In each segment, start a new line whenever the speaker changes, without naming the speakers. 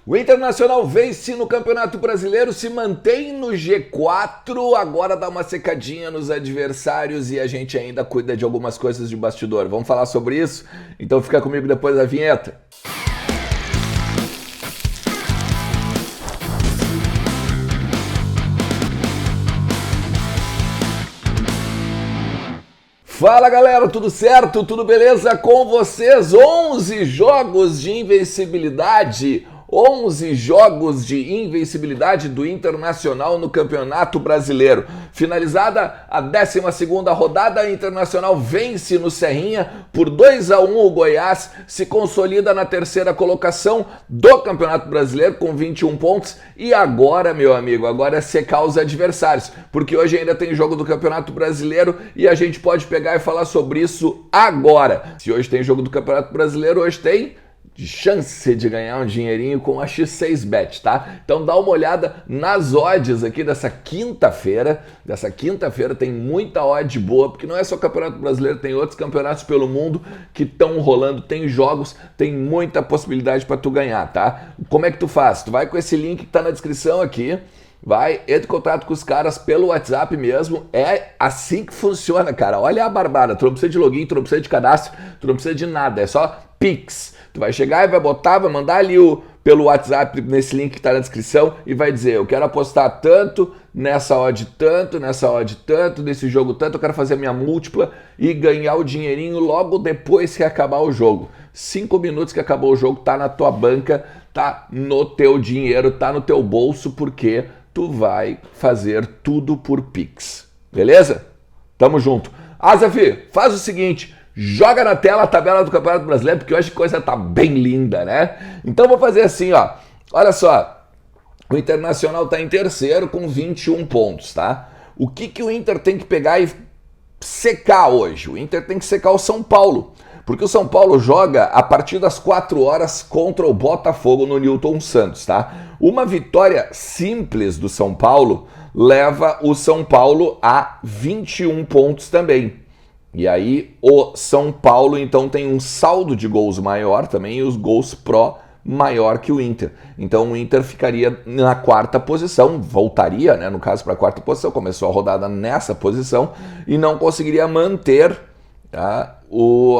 O Internacional vence no Campeonato Brasileiro, se mantém no G4, agora dá uma secadinha nos adversários e a gente ainda cuida de algumas coisas de bastidor. Vamos falar sobre isso? Então fica comigo depois da vinheta. Fala galera, tudo certo? Tudo beleza com vocês? 11 jogos de invencibilidade. 11 jogos de invencibilidade do Internacional no Campeonato Brasileiro. Finalizada a 12ª rodada, a Internacional vence no Serrinha por 2-1 o Goiás, se consolida na terceira colocação do Campeonato Brasileiro com 21 pontos. E agora, meu amigo, agora é secar os adversários, porque hoje ainda tem jogo do Campeonato Brasileiro e a gente pode pegar e falar sobre isso agora. Se hoje tem jogo do Campeonato Brasileiro, hoje tem chance de ganhar um dinheirinho com a X6Bet, tá? Então dá uma olhada nas odds aqui dessa quinta-feira. Dessa quinta-feira tem muita odd boa, porque não é só o Campeonato Brasileiro, tem outros campeonatos pelo mundo que estão rolando, tem jogos, tem muita possibilidade para tu ganhar, tá? Como é que tu faz? Tu vai com esse link que tá na descrição aqui, vai, entra em contato com os caras pelo WhatsApp mesmo, é assim que funciona, cara. Olha a barbada, tu não precisa de login, tu não precisa de cadastro, tu não precisa de nada, é só Pix. Tu vai chegar e vai botar, vai mandar ali pelo WhatsApp nesse link que tá na descrição e vai dizer, eu quero apostar tanto, nessa odd tanto, nessa odd tanto, nesse jogo tanto, eu quero fazer a minha múltipla e ganhar o dinheirinho logo depois que acabar o jogo. 5 minutos que acabou o jogo, tá na tua banca, tá no teu dinheiro, tá no teu bolso, porque tu vai fazer tudo por Pix. Beleza? Tamo junto. Azaf, faz o seguinte, joga na tela a tabela do Campeonato Brasileiro, porque hoje a coisa tá bem linda, né? Então vou fazer assim, ó. Olha só, o Internacional tá em terceiro com 21 pontos, tá? O que o Inter tem que pegar e secar hoje? O Inter tem que secar o São Paulo, porque o São Paulo joga a partir das 4 horas contra o Botafogo no Newton Santos, tá? Uma vitória simples do São Paulo leva o São Paulo a 21 pontos também. E aí o São Paulo então tem um saldo de gols maior também e os gols pró maior que o Inter. Então o Inter ficaria na quarta posição, voltaria, né, no caso, para a quarta posição, começou a rodada nessa posição e não conseguiria manter, tá,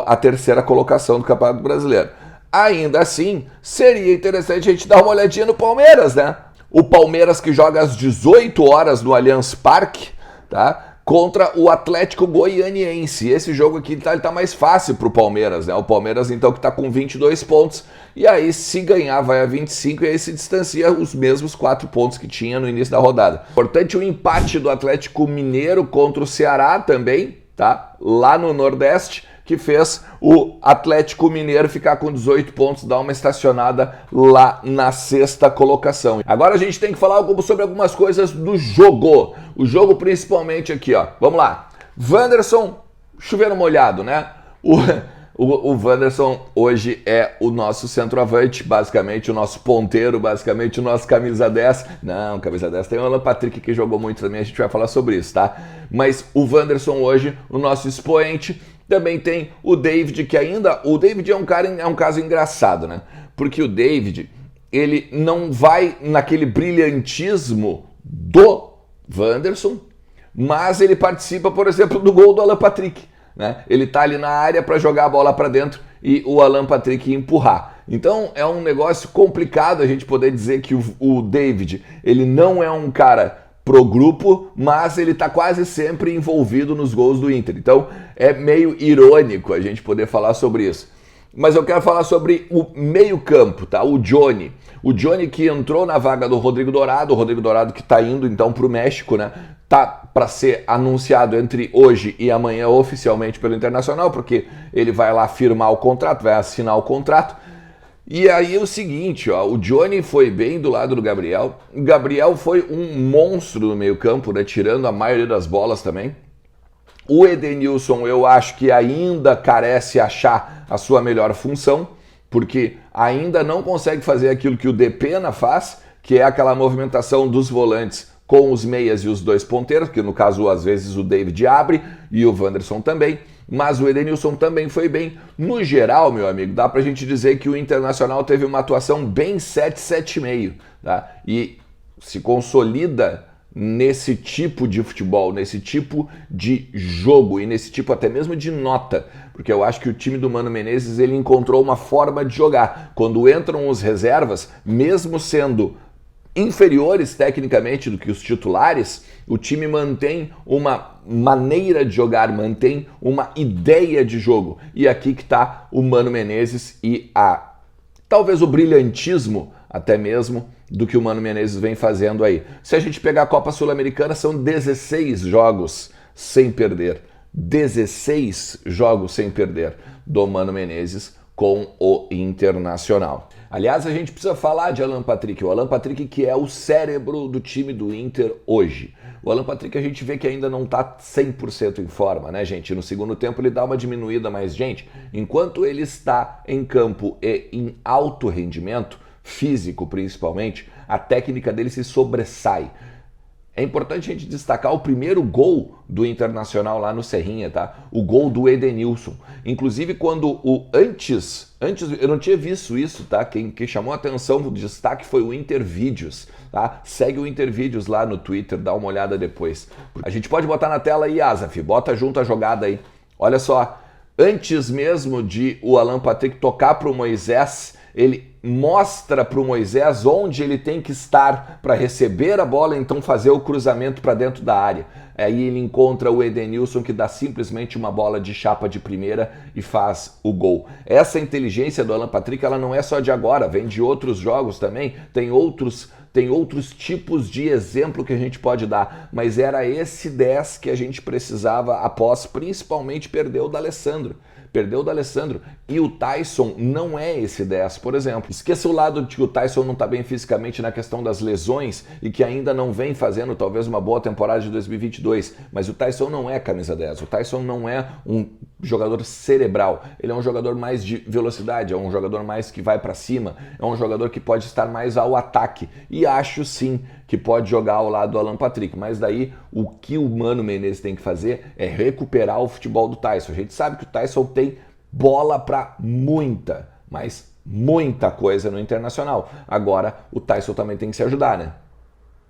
a terceira colocação do Campeonato Brasileiro. Ainda assim, seria interessante a gente dar uma olhadinha no Palmeiras, né? O Palmeiras que joga às 18 horas no Allianz Parque, tá? Contra o Atlético Goianiense. Esse jogo aqui ele tá mais fácil pro Palmeiras, né? O Palmeiras então que tá com 22 pontos e aí se ganhar vai a 25 e aí se distancia os mesmos 4 pontos que tinha no início da rodada. Importante o empate do Atlético Mineiro contra o Ceará também, tá? Lá no Nordeste, que fez o Atlético Mineiro ficar com 18 pontos, dar uma estacionada lá na sexta colocação. Agora a gente tem que falar sobre algumas coisas do jogo. O jogo principalmente aqui, ó. Vamos lá. Wanderson, chovendo molhado, né? O Wanderson hoje é o nosso centroavante, basicamente o nosso ponteiro, basicamente o nosso camisa 10. Não, camisa 10 tem o Alan Patrick que jogou muito também, a gente vai falar sobre isso, tá? Mas o Wanderson hoje, o nosso expoente. Também tem o David, que ainda... O David é um caso engraçado, né? Porque o David, ele não vai naquele brilhantismo do Wanderson, mas ele participa, por exemplo, do gol do Alan Patrick, né? Ele tá ali na área para jogar a bola para dentro e o Alan Patrick empurrar. Então é um negócio complicado a gente poder dizer que o David, ele não é um cara pro grupo, mas ele tá quase sempre envolvido nos gols do Inter. Então é meio irônico a gente poder falar sobre isso. Mas eu quero falar sobre o meio-campo, tá? O Johnny. O Johnny que entrou na vaga do Rodrigo Dourado, o Rodrigo Dourado que tá indo então pro México, né? Tá para ser anunciado entre hoje e amanhã oficialmente pelo Internacional, porque ele vai lá firmar o contrato, vai assinar o contrato. E aí é o seguinte, ó, o Johnny foi bem do lado do Gabriel. O Gabriel foi um monstro no meio-campo, né, tirando a maioria das bolas também. O Edenilson eu acho que ainda carece achar a sua melhor função, porque ainda não consegue fazer aquilo que o Depena faz, que é aquela movimentação dos volantes com os meias e os dois ponteiros, que no caso às vezes o David abre e o Wanderson também. mas o Edenilson também foi bem. No geral, meu amigo, dá pra gente dizer que o Internacional teve uma atuação bem 7,5, tá? E se consolida nesse tipo de futebol, nesse tipo de jogo e nesse tipo até mesmo de nota, porque eu acho que o time do Mano Menezes ele encontrou uma forma de jogar. Quando entram os reservas, mesmo sendo inferiores tecnicamente do que os titulares, o time mantém uma maneira de jogar, mantém uma ideia de jogo. E aqui que está o Mano Menezes e talvez o brilhantismo até mesmo do que o Mano Menezes vem fazendo aí. Se a gente pegar a Copa Sul-Americana, são 16 jogos sem perder. 16 jogos sem perder do Mano Menezes com o Internacional. Aliás, a gente precisa falar de Alan Patrick. O Alan Patrick que é o cérebro do time do Inter hoje. O Alan Patrick a gente vê que ainda não está 100% em forma, né, gente? No segundo tempo ele dá uma diminuída, mas, gente, enquanto ele está em campo e em alto rendimento, físico principalmente, a técnica dele se sobressai. É importante a gente destacar o primeiro gol do Internacional lá no Serrinha, tá? O gol do Edenilson. Inclusive quando antes eu não tinha visto isso, tá? Quem chamou a atenção, o destaque foi o Intervídeos, tá? Segue o Intervídeos lá no Twitter, dá uma olhada depois. A gente pode botar na tela aí, Asaf, bota junto a jogada aí. Olha só, antes mesmo de o Alan Patrick tocar para o Moisés, ele mostra para o Moisés onde ele tem que estar para receber a bola, então fazer o cruzamento para dentro da área. Aí ele encontra o Edenilson que dá simplesmente uma bola de chapa de primeira e faz o gol. Essa inteligência do Alan Patrick, ela não é só de agora, vem de outros jogos também, tem outros tipos de exemplo que a gente pode dar, mas era esse 10 que a gente precisava após principalmente perder o D'Alessandro. Perdeu o D'Alessandro e o Taison não é esse 10, por exemplo. Esqueça o lado de que o Taison não está bem fisicamente na questão das lesões e que ainda não vem fazendo talvez uma boa temporada de 2022, mas o Taison não é camisa 10, o Taison não é um jogador cerebral, ele é um jogador mais de velocidade, é um jogador mais que vai para cima, é um jogador que pode estar mais ao ataque e acho sim que pode jogar ao lado do Alan Patrick, mas daí o que o Mano Menezes tem que fazer é recuperar o futebol do Taison. A gente sabe que o Taison tem bola para muita, mas muita coisa no Internacional. Agora o Taison também tem que se ajudar, né?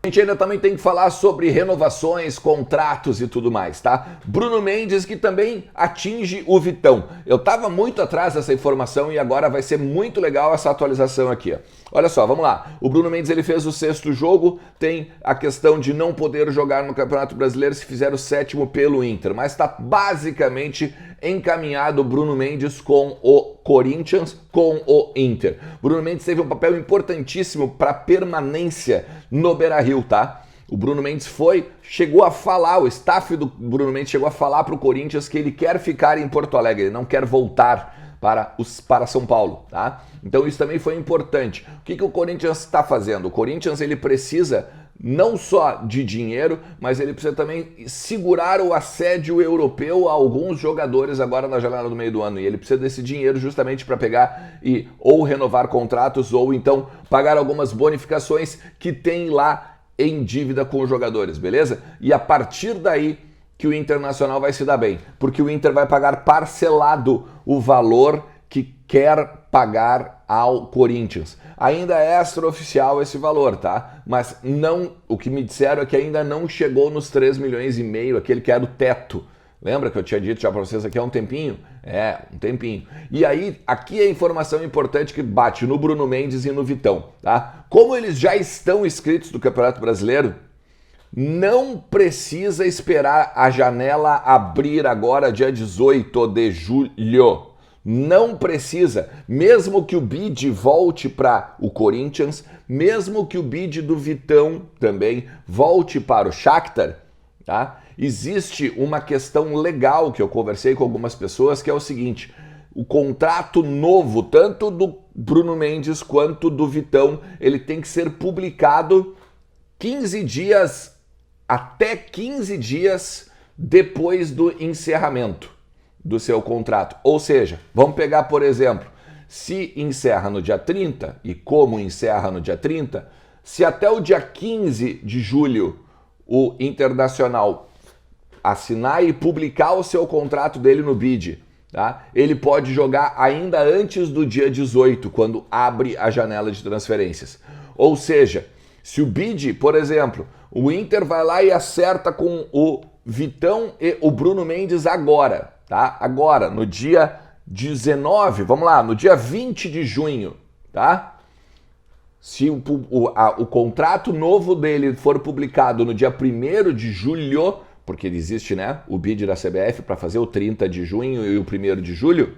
A gente ainda também tem que falar sobre renovações, contratos e tudo mais, tá? Bruno Mendes que também atinge o Vitão. Eu tava muito atrás dessa informação e agora vai ser muito legal essa atualização aqui, ó. Olha só, vamos lá. O Bruno Mendes ele fez o 6º jogo, tem a questão de não poder jogar no Campeonato Brasileiro se fizer o 7º pelo Inter, mas está basicamente encaminhado o Bruno Mendes com o Corinthians, com o Inter. Bruno Mendes teve um papel importantíssimo para permanência no Beira-Rio, tá? O Bruno Mendes chegou a falar, o staff do Bruno Mendes chegou a falar para o Corinthians que ele quer ficar em Porto Alegre, ele não quer voltar para São Paulo, tá? Então isso também foi importante. O que o Corinthians está fazendo? O Corinthians ele precisa não só de dinheiro, mas ele precisa também segurar o assédio europeu a alguns jogadores agora na janela do meio do ano. E ele precisa desse dinheiro justamente para pegar e ou renovar contratos ou então pagar algumas bonificações que tem lá em dívida com os jogadores, beleza? E a partir daí que o Internacional vai se dar bem, porque o Inter vai pagar parcelado o valor que quer pagar ao Corinthians. Ainda é extraoficial esse valor, tá? Mas não, o que me disseram é que ainda não chegou nos 3,5 milhões, aquele que era o teto. Lembra que eu tinha dito já para vocês aqui há um tempinho? É, um tempinho. E aí, aqui é a informação importante que bate no Bruno Mendes e no Vitão, tá? Como eles já estão inscritos do Campeonato Brasileiro, não precisa esperar a janela abrir agora, dia 18 de julho. Não precisa. Mesmo que o bid volte para o Corinthians, mesmo que o bid do Vitão também volte para o Shakhtar, tá? Existe uma questão legal que eu conversei com algumas pessoas, que é o seguinte: o contrato novo, tanto do Bruno Mendes quanto do Vitão, ele tem que ser publicado 15 dias, até 15 dias depois do encerramento do seu contrato. Ou seja, vamos pegar, por exemplo, se encerra no dia 30, e como encerra no dia 30, se até o dia 15 de julho o Internacional assinar e publicar o seu contrato dele no BID, tá? Ele pode jogar ainda antes do dia 18, quando abre a janela de transferências. Ou seja, se o BID, por exemplo, o Inter vai lá e acerta com o Vitão e o Bruno Mendes agora, tá? Agora, no dia 19, vamos lá, no dia 20 de junho, tá? Se o contrato novo dele for publicado no dia 1º de julho, porque existe, né, o BID da CBF para fazer o 30 de junho e o 1º de julho,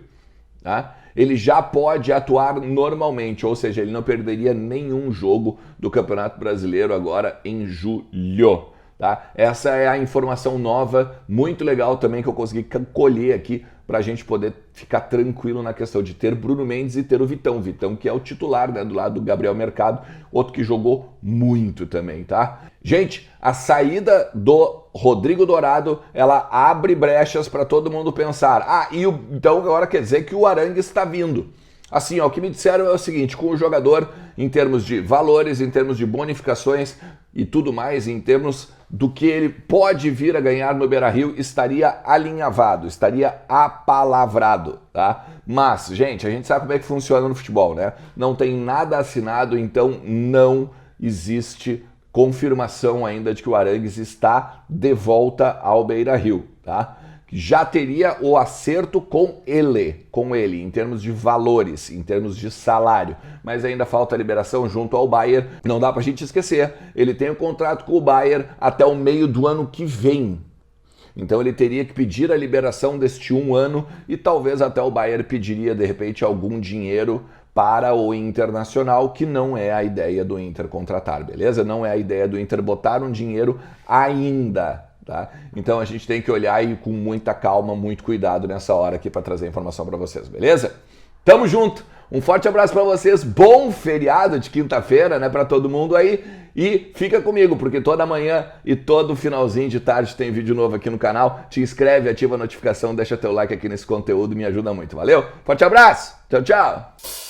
tá? Ele já pode atuar normalmente, ou seja, ele não perderia nenhum jogo do Campeonato Brasileiro agora em julho. Tá? Essa é a informação nova, muito legal também, que eu consegui colher aqui para a gente poder ficar tranquilo na questão de ter Bruno Mendes e ter o Vitão. Vitão que é o titular, né, do lado do Gabriel Mercado, outro que jogou muito também, tá? Gente, a saída do Rodrigo Dourado, ela abre brechas para todo mundo pensar, então agora quer dizer que o Arangues está vindo. Assim, ó, o que me disseram é o seguinte, com o jogador, em termos de valores, em termos de bonificações e tudo mais, em termos do que ele pode vir a ganhar no Beira-Rio, estaria alinhavado, estaria apalavrado, tá? Mas, gente, a gente sabe como é que funciona no futebol, né? Não tem nada assinado, então não existe confirmação ainda de que o Arangues está de volta ao Beira-Rio, tá? Já teria o acerto com ele, em termos de valores, em termos de salário, mas ainda falta a liberação junto ao Bayern. Não dá pra gente esquecer, ele tem um contrato com o Bayern até o meio do ano que vem. Então ele teria que pedir a liberação deste 1 ano e talvez até o Bayern pediria de repente algum dinheiro para o Internacional, que não é a ideia do Inter contratar, beleza? Não é a ideia do Inter botar um dinheiro ainda. Tá? Então a gente tem que olhar e com muita calma, muito cuidado nessa hora aqui para trazer informação para vocês, beleza? Tamo junto, um forte abraço para vocês, bom feriado de quinta-feira, né, para todo mundo aí, e fica comigo, porque toda manhã e todo finalzinho de tarde tem vídeo novo aqui no canal, te inscreve, ativa a notificação, deixa teu like aqui nesse conteúdo, me ajuda muito, valeu? Forte abraço, tchau, tchau!